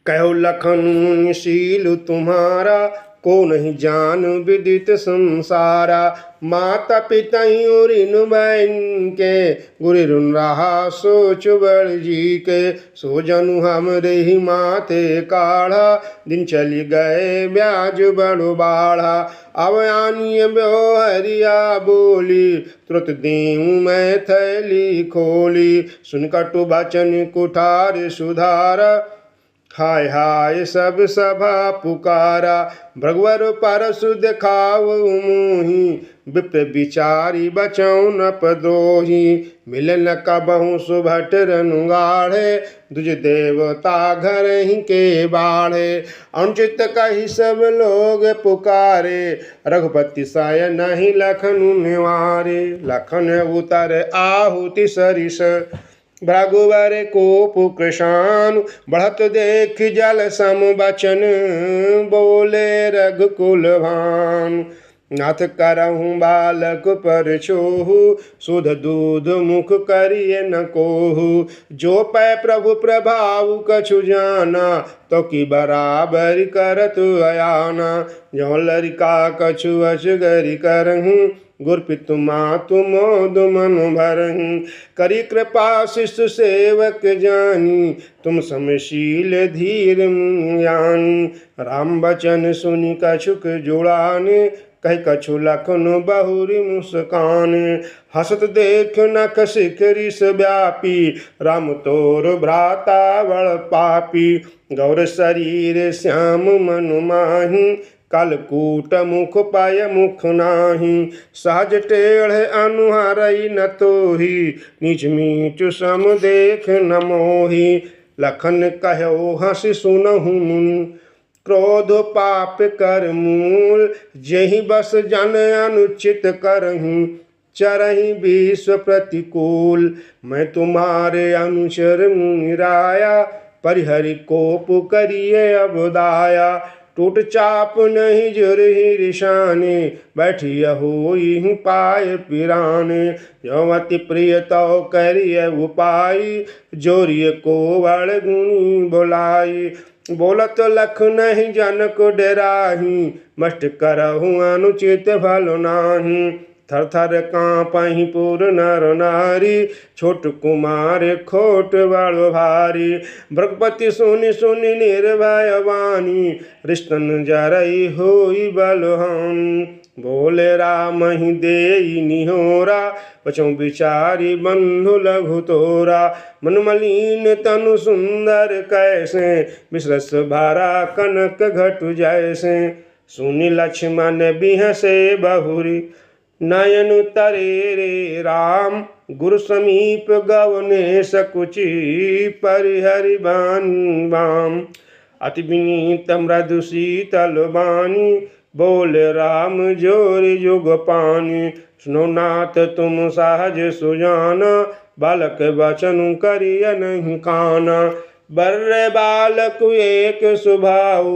कहो लखन मुनिशील तुम्हारा, को नहीं जान विदित संसारा। माता पिता ऋण बैन के, गुरु ऋण रहा सोच बड़ जी के। सो जनु हमरे ही माथे काढ़ा, दिन चली गए ब्याज बड़ो बाढ़ा। अब आनिय ब्योहरिया बोली, तुरत देऊँ मैं थैली खोली। सुन कटु बचन कुठार सुधारा, हाय हाय सब सभा पुकारा। भृगुवर परसु देखाव मुहि, विप्र विचारी बचौ न पद्रोही। मिलन कबहु सुभट रनुगाढ़े, दुज देवता घर ही के बाढ़े। अनुचित कही सब लोग पुकारे, रघुपति साय नहीं लखन निवारे। लखन उतर आहुति सरिस, भृगुवर कोप कृशान। बढ़त देख जल सम बचन, बोले रघुकुल भान। नाथ करहूँ बालक पर छोहु, सुध दूध मुख करिए न कोहु। जो पै प्रभु प्रभाव कछु जाना, तो की बराबर करत अयाना। जो लरिका कछु अजगरि करहूँ, गुर पितु मातु मोद मन भरहूँ। करी कृपा शिष्य सेवक जानी, तुम समशील धीर ज्ञानी। राम बचन सुनि कछुक जुड़ाने, कह कछु लखन बहुरी मुस्कान। हसत देख नख शिखरिस व्यापी, राम तोर भ्राता बड़ पापी। गौर शरीर श्याम मनु माही, कालकूट मुख पाय मुख नाही। सहज टेढ़ अनुहारई न तोही, नीच नीच सम देख न मोही। लखन कहो हंस सुनहु मुनि, क्रोध पाप कर मूल। जेहि बस जन अनुचित करहूँ, चरहि विश्व प्रतिकूल। मैं तुम्हारे अनुचर मुनि राया, परिहरि कोप करिए अब दाया। टूट चाप नहीं जुरहि रिशाने, बैठिय होई पाय पिराने। जो अति प्रिय तो करिय उपाय, जोरिय को बड़ गुणी बोलाई। बोलत लख नहीं जनक डेराही, मस्ट करहु अनुचित भल नाही। थर थर काँपहि पुर नर नारी, छोट कुमार खोट बड़ भारी। भृगुपति सुनि सुनि निर्भय वाणी, रिश्तन जरई होई बलहानी। बोले राम ही देई निहोरा, बचौ विचारी बंधु लघु तोरा। मन मलिन तनु सुंदर कैसे, मिश्रस भारा कनक घटु जैसे। सुनि लक्ष्मण बिहसे बहुरी, नयन तरे रे राम। गुरु समीप गवने सकुचि, परिहरि बानी बाम। अति विनीत मृदु शीतल बानी, बोल राम जोर युग पानी। सुनो नाथ तुम सहज सुजाना, बालक वचन करिय नहीं काना। बर्रे बालक एक स्वभाव,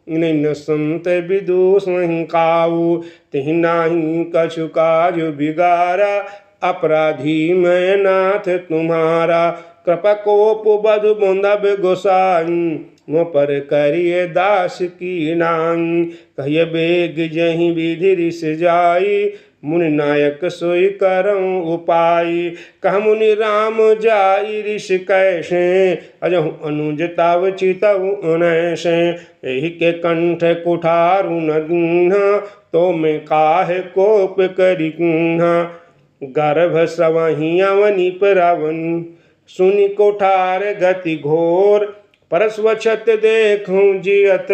इन्हीं संत विदुष नहीं काऊ। तिहि नाही कछु काज बिगारा, अपराधी मैं नाथ तुम्हारा। कृपा कोप बधु बुंदब गोसाई, मो पर करिए दास की नाई। कहिए बेग जहीं विधि रिस जाई, मुनि नायक सोई करऊँ उपाय। कह मुनि राम जाई ऋष कैसे, अजहु अनुज तव चितऊ अनैसे। एहि के कंठ कुठारु न दीन्हा, तो मैं काहे कोप करि कीन्हा। गर्भ स्रवहि अवनि परवनि, सुनि कोठार गति घोर। परस्वच्छत देखूं जियत,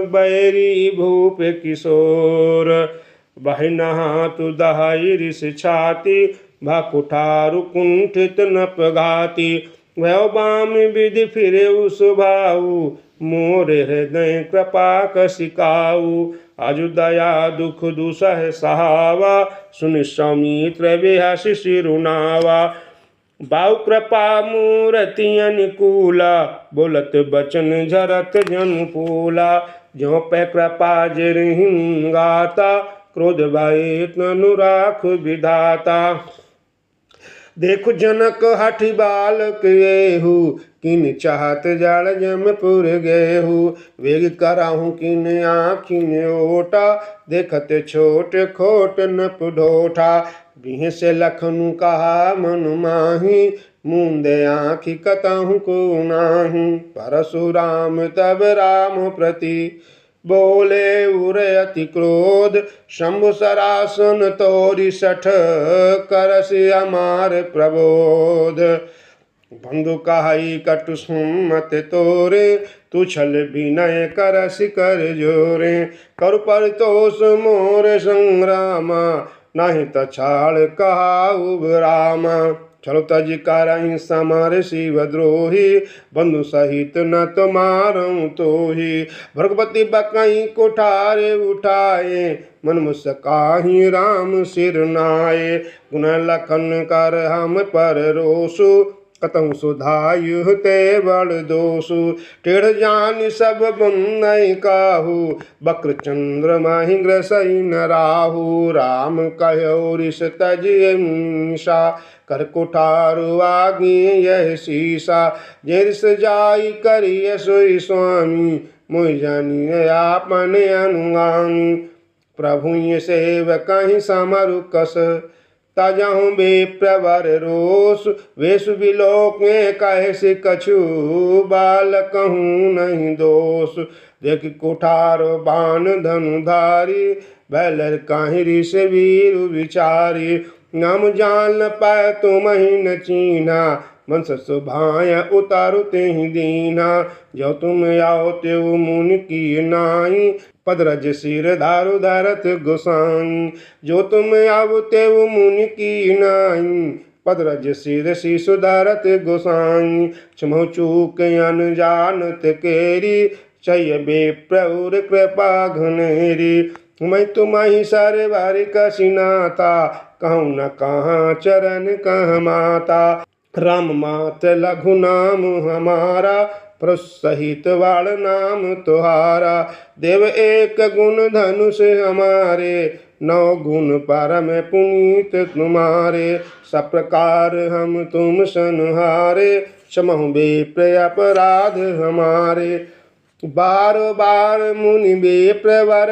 बैरी भूप किशोर। बहि नहातु दहाई ऋष छाती, भा कुठारु कुंठित नप घाती। वह बाम विधि फिरे सुभाऊ, मोरे हृदय कृपा कसिकाऊ। आजु दया दुख दुसह सहावा, सुनि सौमित्र बिहसि सिरुनावा। बाहु कृपा मूर्ति अनुकूला, बोलत बचन झरत जन फूला। ज्यों पे कृपा जिरहिं गाता, क्रोध भय तनु राख विधाता। देखु जनक हठि बालक येहु, किन चाहत जड़ जमपुर गेहू, वेग कराहूँ किन आँखिन ओटा, देखत छोट खोट नप ढोठा। बिह से लखनऊ कहा मन माही, मूंदे आँखि कतहु को नाही। परशुराम तब राम प्रति बोले उरे अति क्रोध, शंभु सरासन तोरि सठ, करस अमार प्रबोध। बंधु कहाई कटु सुमत तोरे, तू छल विनय करस कर जोरे। कर परितोष मोर संग्रामा, नहीं त छाड़ कहा उबरामा। छल तज करहि समर शिव द्रोही, बंधु सहित न तो मारऊँ तोहि। भृगुपति बकई कुठार उठाए, मन मुस्काहि राम सिर नाए। गुण लखन कर हम पर रोसु, कतहु सुधायु ते बड़ दोषु। टेढ़ जान सब बंदई काहू, बक्र चंद्र महि ग्रसई न राहु। राम कहो ऋष तजिय मीसा, कर कुठारु आगे यह शीसा। जे ऋष जाई करिय सोई स्वामी, मोहि जानिय आपन अनुगामी। प्रभु ये सेवक कहीं समरु कस, तजहु बेप्रवर रोष। वेश बिलोक में कहे कछु, बाल कहूँ नहीं दोष। देख कुठार बाण धनुधारी, बैलर काहि ऋष वीर विचारी। नाम जान न पाए तुम ही न चीन्हा, वंश सुभाय उतारु तेहि दीना। जो तुम आओ त्यो मुनि की नाई, पदरज सिर धारु धरत गोसाई। जो तुम आओ त्यो मुनि की नाई, पदरज सिर शिशु धरत गोसाई। क्षमो चूक अनजानत केरी, चय बेप्रौर कृपा घनेरी। मैं तुम्हारी सरवार कसिनाता, कहूँ न कहाँ चरण कह माता। राम मात लघु नाम हमारा, प्रसहित वाण नाम तुहारा। देव एक गुण धनुष हमारे, 9 गुण परम पुनीत तुम्हारे। सब प्रकार हम तुम संहारे, क्षमहु बेप्र अपराध हमारे। बार बार मुनि बेप्रवर,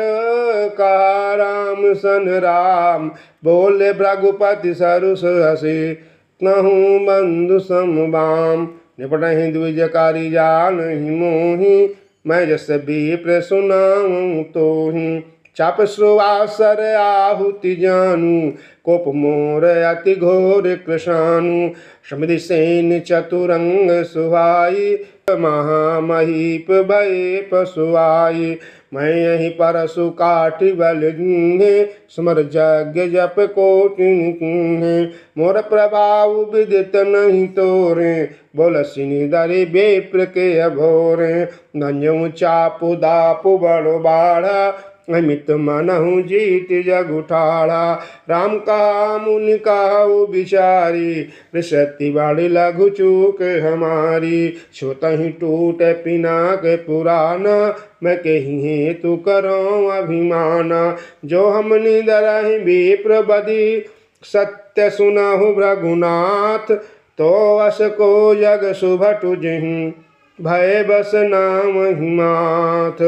कहा राम सन राम। बोले भृगुपति सरुस हसे, तहु बंधु समबाम। निपटहि द्विजकारी जानहि मोहि, मैं जस विप्र सुनाऊँ तोहि। चाप श्रुवासर आहुति जानू, कोप मोर अति घोर कृशानु। समिधि सेन चतुरंग सुहाई, महामहीप भय पशुआई। मैं यही परशु काटि बल दीन्हे, समर यज्ञ जप कोटि कीन्हे। मोर प्रभाव विदित नहीं तोरे, बोलसिनि दरि बेप्र के अभोरे। धन्यऊ चापु दापु बड़ो बाढ़ा, अमित मनहु जीत जग उठाड़ा। राम कहा मुनि कहु बिचारी, रिसति बड़ी लघु चूक हमारी। छोतहि टूट पिनाक पुराना, मैं कही हेतु करो अभिमाना। जो हम निदरहि विप्र बदी, सत्य सुनहु भृगुनाथ। तो अस को जग सुभटु जहीं, भय बस नाम हिमाथ।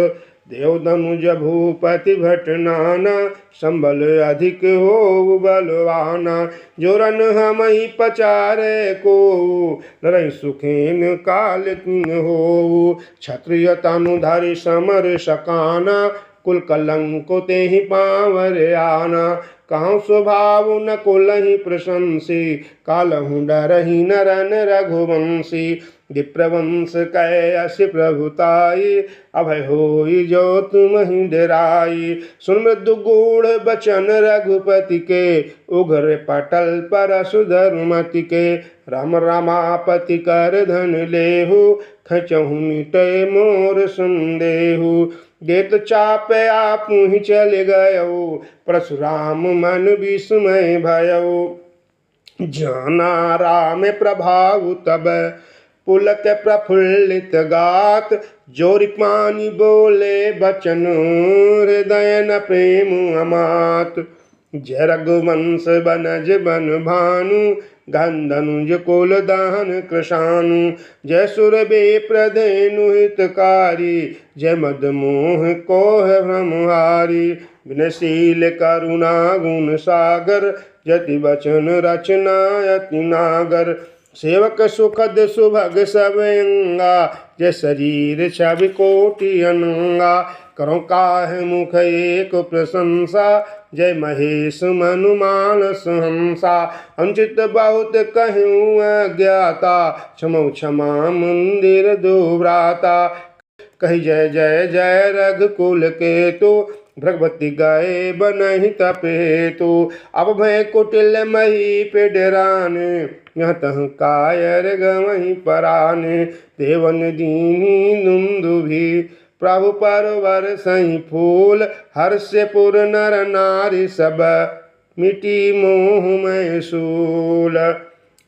देव धनुज भूपति भट नाना, संबल अधिक हो बलवाना। जो रन हमहि पचारे को, लड़ई सुखेन काल किन हो। क्षत्रिय तनुधारी समर सकाना, कुल कलंक तेहि पावर आना। कहूँ स्वभाव न कुलहि प्रशंसी, कालहु डरहि नरन रघुवंशी। विप्रवंश कै असी प्रभुताई, अभय होई जो तुमहि डराई। सुन मृदु गूढ़ बचन रघुपति के, उग्र पटल परशु धर्मति के। राम रमापति कर धन लेहु, खचहु मिटे मोर संदेहु। देत चाप आपु ही चल गयो, परशुराम मन विस्मय भयो। जाना राम प्रभाव तब, पुलक प्रफुल्लित गात। जोरि पानी बोले बचन, हृदय न प्रेम अमात। जय रघुवंश बनज बन भानु, गंधनुज कुल दहन कृशानु। जय सुर बेप्रधेनु हितकारी, जय मद मोह कोह भ्रमहारी। विनशील करुणा गुण सागर, जति वचन रचना अति नागर। सेवक सुखद सुभग सब अंगा, जय शरीर छवि कोटि अनंगा। करो काहे मुख एक प्रशंसा, जय महेश मनु मानस हंसा। अंचित बहुत कहूँ अज्ञाता, क्षमो क्षमा मंदिर दुभ्राता। कही जय जय जय रघुकुल केतु, भगवती गए बनहि तपेतु। अब भय कुटिल मही पे डराने, यह तह कायर गवहि पराने। देवन दीनी दुंदुभि, प्रभु परवर सही फूल। हर्ष पुर नर नारी सब, मिटी मोह मय सूल।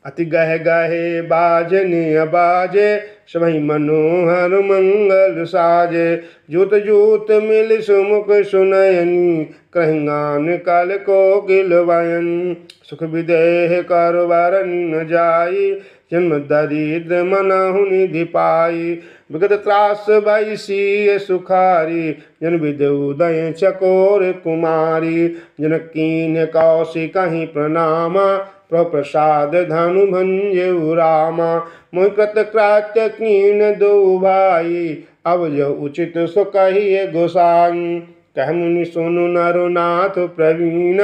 अति गह गहे बाजने बाजे, सभई मनोहर मंगल साजे। जूत जूत मिल सुमुख सुनयनी, कहिगान कल कोकिल वायन। सुख विदेह कर वरन न जाई, जन्म दरिद्र मनहु निधि पाई। विगत त्रास भई सिय सुखारी, जन विद उदय चकोर कुमारी। जन कीन कौशिक कहीं प्रणामा, प्रभु प्रसाद धनु भंजऊ रामा। मोहि कृत कृत्य कीन दो भाई, अब जो उचित सो कहिए गोसाई। कह मुनि सुनु नर नाथ प्रवीण,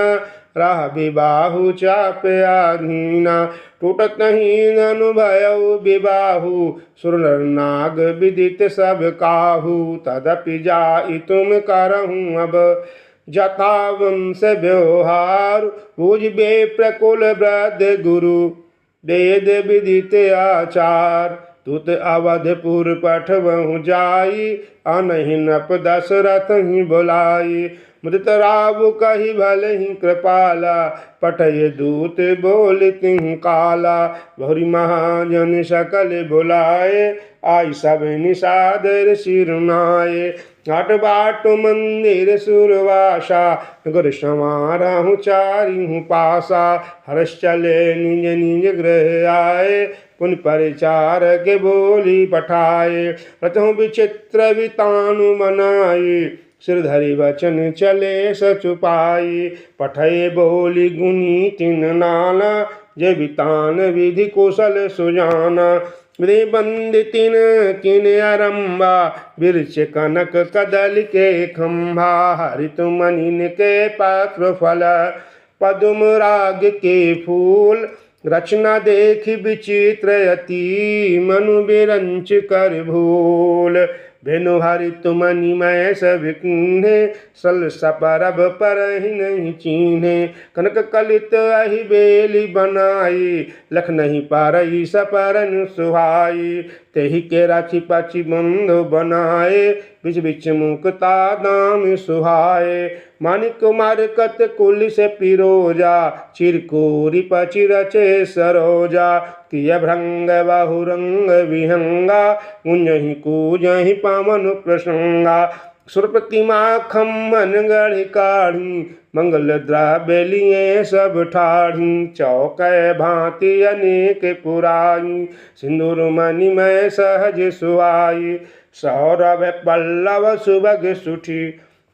राह विबाहु चाप आधीना। टूटत नहीं धनु भयउ विबाहु, सुर नर नाग विदित सब काहू। तदपि जाई तुम करहूँ अब, जथा वंश व्यवहार। पूजबे प्रकुल वृद्ध गुरु, वेद विदित आचार। तुत अवधपुर पठवहु जाई, अनहि नप दशरथ ही बुलाई। मृत राव कही भले ही कृपाला, पठय दूत बोल तिहु काला। भौरी महाजन सकल बुलाए, आई सब निषादर सिरनाए। घाट बाट मंदिर सुरवासा, गुर समारहु चारिहु पासा। हर्ष चले निज निज गृह आए, पुन परिचार के बोली पठाए। रचहु विचित्र वितानु बनाई, सिरधरि वचन चले सचुपाई। पठय बोली गुनी तिन नाना, जय वितान विधि कुशल सुजाना। विधि बंदितिन किन आरंभा, बिरछ कनक कदल के खंभा। हरित मनिन के पात्र फल, पदुम राग के फूल। रचना देख विचित्र अति, मनु बिरंच कर भूल। भेनु हरित मणिमय सविघ्ने, सल सपरब परहि नहीं चीन्हे। कनक कलित अहि बेली बनाई, लख नहीं पारई सपरन सुहाई। तेहि के राखी पाची बंधु बनाए, बिच बिच मुक्ता दाम सुहाए। मानिक मारकत कुल से पिरोजा, चिरकोरी पचि रचे सरोजा। किय भृंग बहुरंग विहंगा, गुंजहि कूजहि पवन प्रसंगा। सुर प्रतिमा खम्मन गढ़ काढ़ी, मंगल द्रव्य लिए सब ठाढ़ी। चौकै भांति अनेक पुराई, सिंदूर मणिमय सहज सुहाई। सौरभ पल्लव सुभग सुठी,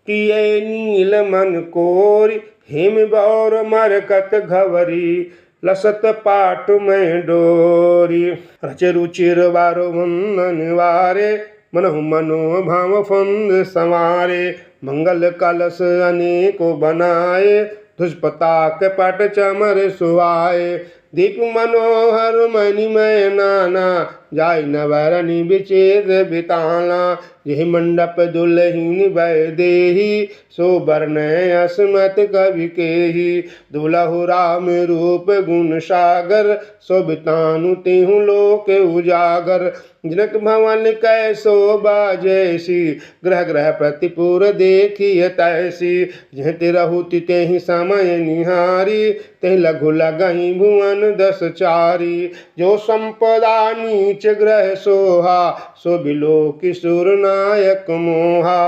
किए नील मन कोरी। हिम बौर मरकत घवरी, लसत पाट में डोरी। रच रुचिर वारो वंदन वारे, मनहु मनोभाव फंद संवारे। मंगल कलश अनेको बनाए, दुष्पताक पट चमर सुहाए। दीप मनोहर मणिमय नाना, जाय नवरनि विचित्र बिताना। यही मंडप दुल्हिन वै देही, सो वर्णय अस्मत् कवि केही। दुलहु राम रूप गुण सागर, सो बितानु तिहु लोक उजागर। जनक भवन कै शोभा जैसी, ग्रह ग्रह प्रतिपुर देखिय तैसी। जह तिरहु तितेहि समय निहारी, तेहि लघु लगहि भुवन दस चारी। जो संपदा नीच ग्रह सोहा, सो बिलोकि सुर नायक मोहा।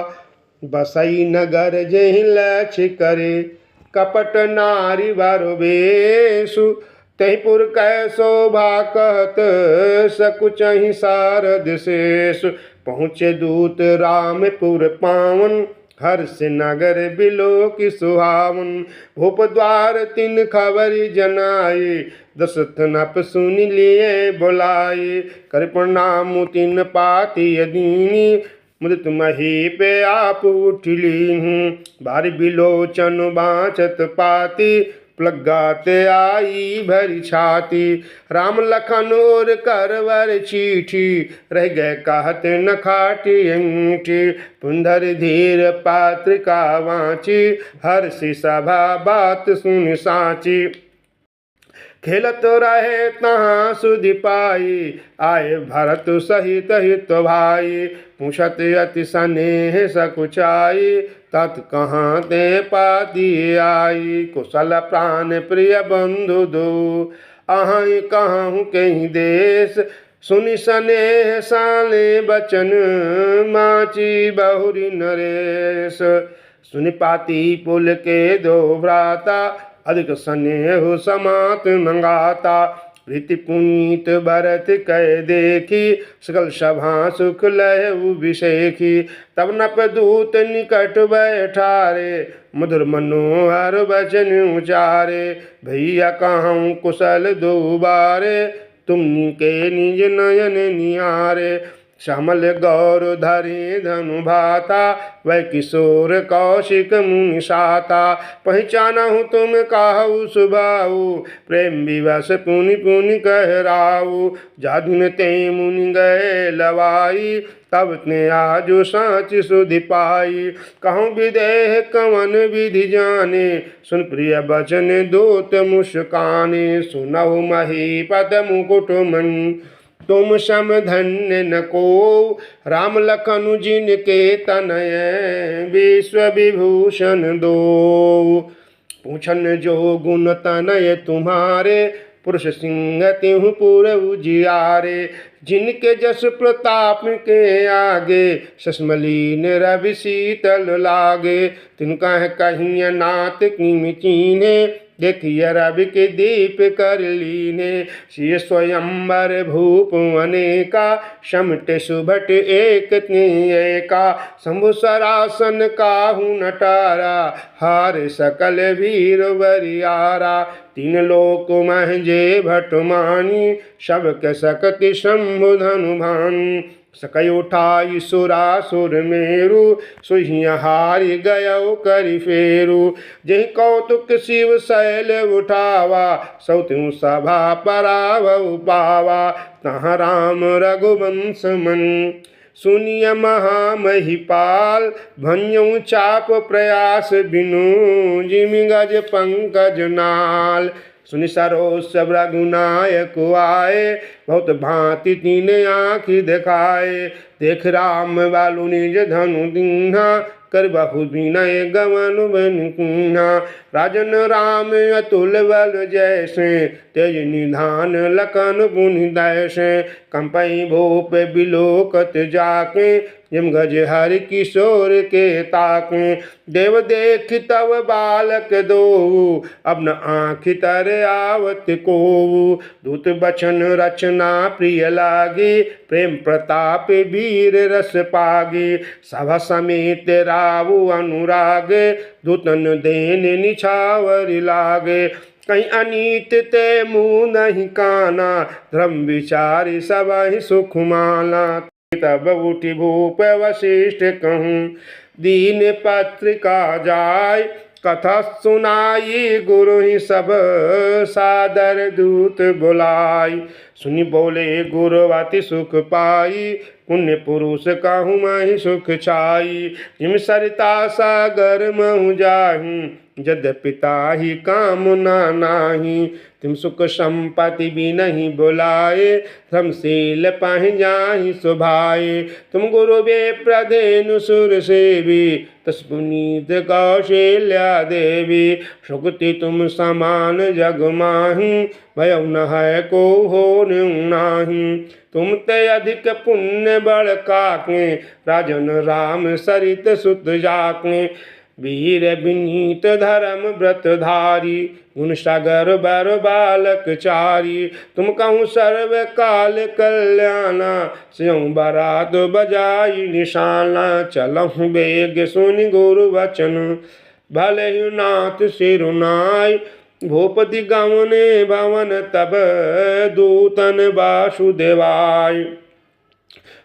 बसई नगर जेहि लक्ष्य करे, कपट नारी वर बेसु। तहि पुर कै शोभा कहत सकुचहि सारद शेष। पहुँचे दूत रामपुर पावन हर्ष नगर बिलोक सुहावन। भूप द्वार तिन खबरि जनाए दशरथ नप सुन लिए बुलाए। कर प्रणाम तिन पाति यदीनी मुदित महीप आप उठ लीन्ही। बारि बिलोचन बाँचत पाती प्लगाते आई भरी छाती। राम लखन और करवर चीठी रह गए कहत न खाटी अंगीठी। पुंधर धीर पात्र का वाची हर्षि सभा बात सुन साची। खेलत रहे तहाँ सुधि पाई आए भरत सहित हित भाई। पूछत अति स्नेह सकुचाई तत् कहाँ ते पाती आई। कुशल प्राण प्रिय बंधु दो अहाँ कहूँ कहीं देश। सुनि स्नेह साले बचन माची बहुरी नरेश। सुनि पाती पुल के दो भ्राता अधिक स्नेह समात मंगाता। प्रीति पुनीत भरत कह देखी सकल सभा सुख लय विषेखी। तब नप दूत निकट बैठारे मधुर मनोहर वचन उचारे। भैया कहूँ कुशल दो बारे तुम के निज नयन निहारे। श्यामल गौर धरे धनु भाता वह किशोर कौशिक मुनि साता। पहचाना हूँ तुम काहू सुभाऊ प्रेम विवश पुनि पुनि कहराऊ। जाधुन ते मुनि गए लवाई तब ते आजु साच सुधि पाई। कहूँ विदेह कवन विधि जाने सुन प्रिय बचन दूत मुस्काने। सुनहु महीपत मुकुट मन तुम सम धन्य न को। राम लखन जिनके तनय विश्व विभूषण दो। पूछन जो गुण तनय तुम्हारे पुरुष सिंह तिहु पुर उजियारे। जिनके जस प्रताप के आगे सस्मलीन रवि शीतल लागे। तिनका है कहीं नात किम चीन्हे देखिए रवि के दीप कर लीने। श्री स्वयंवर भूप अनेका समट सुभट एक एका। शंभु सरासन काहू नटारा हार सकल वीर वरियारा। तीन लोक महजे भटमानी सबके सकति शंभु धनु भानी। सकय उठाई सुरासुर मेरु सुहिया हारि गयो करि फेरु। जहि कौतुक शिव शैल उठावा सौत्यु सभा पराभव पावा। तहाँ राम रघुवंश मन सुनिय महामहिपाल। भन्यु चाप प्रयास बिनु जिमि गज पंकज नाल। सुनि सरोस रघुनायक आए बहुत भांति तीन आँखि दिखाए। देख राम बालु निज धनु दीन्हा कर बहु विनय गवन बन। राजन राम अतुल बल जैसे तेज निधान लखन पुनि दैसे। कंपई भूप बिलोकत जाके यम गज हरि किशोर के ताके। देव देख तब बालक दो अब न आँख तर आवत को। दूत बचन रचना प्रिय लागी प्रेम प्रताप वीर रस पागी। सभा समेत रावु अनुराग दूतन देन निछावर लागे। कहीं अनीत ते मुँह नहीं काना धर्म विचारी सब ही सुख माला। तब उठी भूप वशिष्ठ कहूँ दीन पत्रिका जाय। कथा सुनाई गुरु ही सब सादर दूत बुलाई। सुनि बोले गुरु अति सुख पाई पुण्य पुरुष कहूँ महि सुख छाई। जिम सरिता सागर महु जाहूँ जद पिता ही कामना नाही। तुम सुख संपत्ति भी नहीं बुलाए धर्मशील पह जाहि सुभाए। तुम गुरु वे प्रधेनु सुर सेवी तस पुनीत कौशल्या देवी। सुगति तुम समान जग माही भय न है को हो नाही। तुम ते अधिक पुण्य बड़ काके राजन राम सरित सुत जाके। वीर विनीत धर्म व्रतधारी गुण सागर बर बालक चारी। तुम कहूँ सर्व काल कल्याणा स्यों बरात बजाई निशाना। चलहु बेग सुनि गुरु वचन भले ही नाथ सिरुनाई। भूपति गवने भवन तब दूतन वासुदेवाय।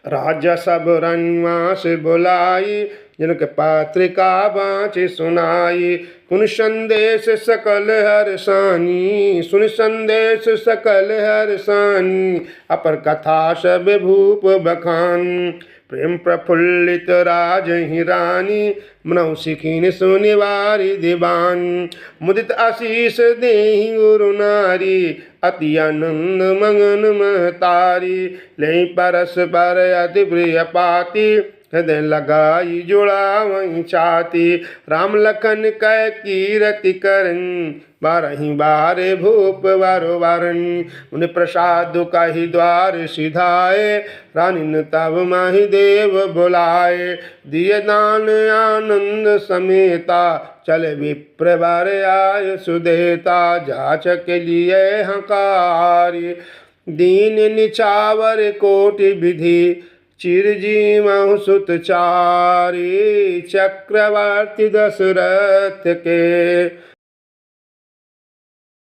राजा सब रनिवास बुलाई जनक पात्रिका बाँचि सुनाई। सुन संदेश सकल हर्षानी सुन संदेश सकल हर्षानी। अपर कथा सब भूप बखानी प्रेम प्रफुल्लित राज ही रानी। मनौ सिखिन सुनिवारी दीवानी। मुदित आशीष देहि गुरु नारी अति आनंद मगन महतारी। ले परस पर अति प्रिय पाती हृदय लगाई जुड़ा वही छाती। राम लखन कै कीरति करन बारही बारे भूप वारो वारन। उन्हें प्रसाद कही द्वार सिधाए रानी तब माही देव बुलाए। दिए दान आनंद समेता चले विप्र बार आय सुदेता। जाचक लिए हकारी दीन निछावर कोटि विधि चिरजीवहु सुत चारी। चक्रवर्ती दशरथ के